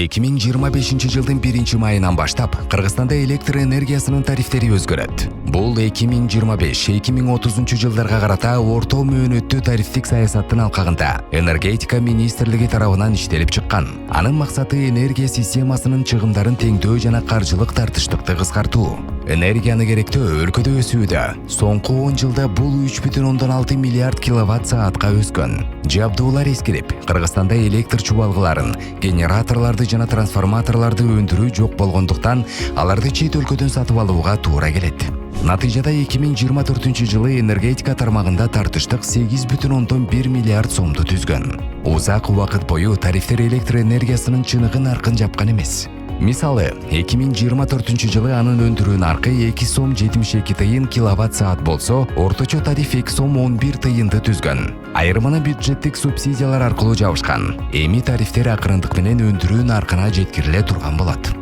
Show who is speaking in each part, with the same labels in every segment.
Speaker 1: 2025 жылдын 1-майынан баштап Кыргызстанда электр энергиясынын тарифтери өзгөрөт. Бул 2025-2030 жылдарга карата орто мөөнөттүү тарифтик саясаттын алкагында энергетика министрлиги тарабынан иштелип чыккан. Анын максаты энергия системасынын чыгымдарын теңдөө жана каржылык тартыштыкты кыскартуу. Энергияны керектөө өлкөдө өсүүдө. Соңку 10 жылда бул 3,6 миллиард киловатт саатка өскөн. Жабдуулар эскирип, Кыргызстанда электр чубалгыларын, генераторларды жана трансформаторларды өндүрүү жок болгондуктан, аларды чет өлкөдөн сатып алууга туура келет. Натыйжада 2024 жылы энергетика тармагында тартыштык 8,1 миллиард сомду түзгөн. Узак убакыт бою тарифтер электр энергиясынын чыныгын аркын жапкан эмес. Мисалы, 2024 жылы анын өндүрүү наркы 2 сом 72 тыйын киловатт саат болсо, орточо тариф 2 сом 11 тыйынды түзгөн. Айрымына бюджеттик субсидиялар аркылуу жабышкан. Эми тарифтер акырындык менен өндүрүү наркына жеткириле турган болот.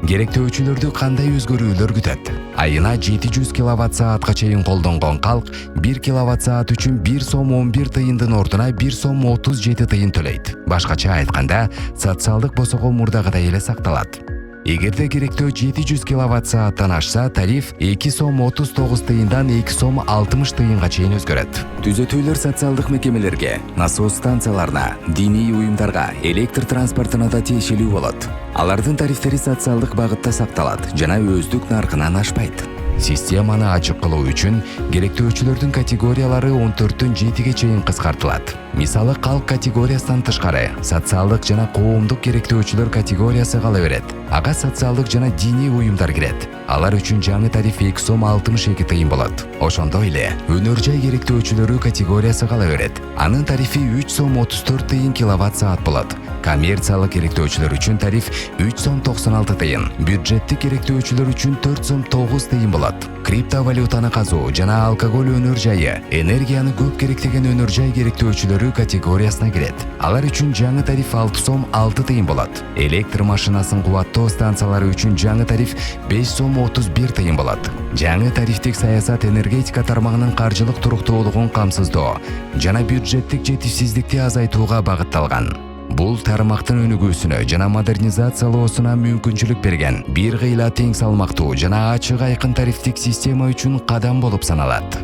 Speaker 1: Керектөөчүлөрдү кандай өзгөрүүлөр күтөт? Айына 700 киловатт саатка чейин колдонгон калк 1 киловатт саат үчүн 1 сом 11 тыйындын ордуна 1 сом 37 тыйын төлөйт. Башкача айтканда, социалдык босого мурдагыдай эле сакталат. Эгерде керектөө 700 киловатт сааттан ашса, тариф 2 сом 39 тыйындан 2 сом 60 тыйынга чейин өзгөрөт. Түзөтүүлөр социалдык мекемелерге, насос станцияларына, диний уюмдарга, электр транспортуна да тиешелүү болот. Алардын тарифтери социалдык багытта сакталат жана өздүк наркынан ашпайт. Системаны ачык кылуу үчүн керектөөчүлөрдүн категориялары 14-төн 7-ге чейин кыскартылат. Мисалы, калк категориясынан тышкары социалдык жана коомдук керектөөчүлөр категориясы кала берет. Ага социалдык жана диний уюмдар кирет. Алар үчүн жаңы тариф 2 сом 62 тыйын болот. Ошондой эле өнөр жай керектөөчүлөрү категориясы кала берет. Анын тарифи 3 сом 34 тыйын киловатт саат болот. Коммерциялык керектөөчүлөр үчүн тариф 3 сом 96 тыйын, бюджеттик керектөөчүлөр үчүн 4 сом 9 тыйын болот. Криптовалютаны казуу жана алкоголь өнөр жайы, энергияны көп керектеген өнөр жай керектөөчүлөрү категориясына кирет. Алар үчүн жаңы тариф 6 сом 6 тыйын болот. Электр машинасын кубаттоо станциялары үчүн жаңы тариф 5 сом 31 тыйын болот. Жаңы тарифтик саясат энергетика тармагынын каржылык туруктуулугун камсыздоо жана бюджеттик жетишсиздикти азайтууга багытталган. Бул тармактын өнүгүүсүнө жана модернизациялоосуна мүмкүнчүлүк берген бир кыйла тең салмактуу жана ачык айкын тарифтик система үчүн кадам болуп саналат.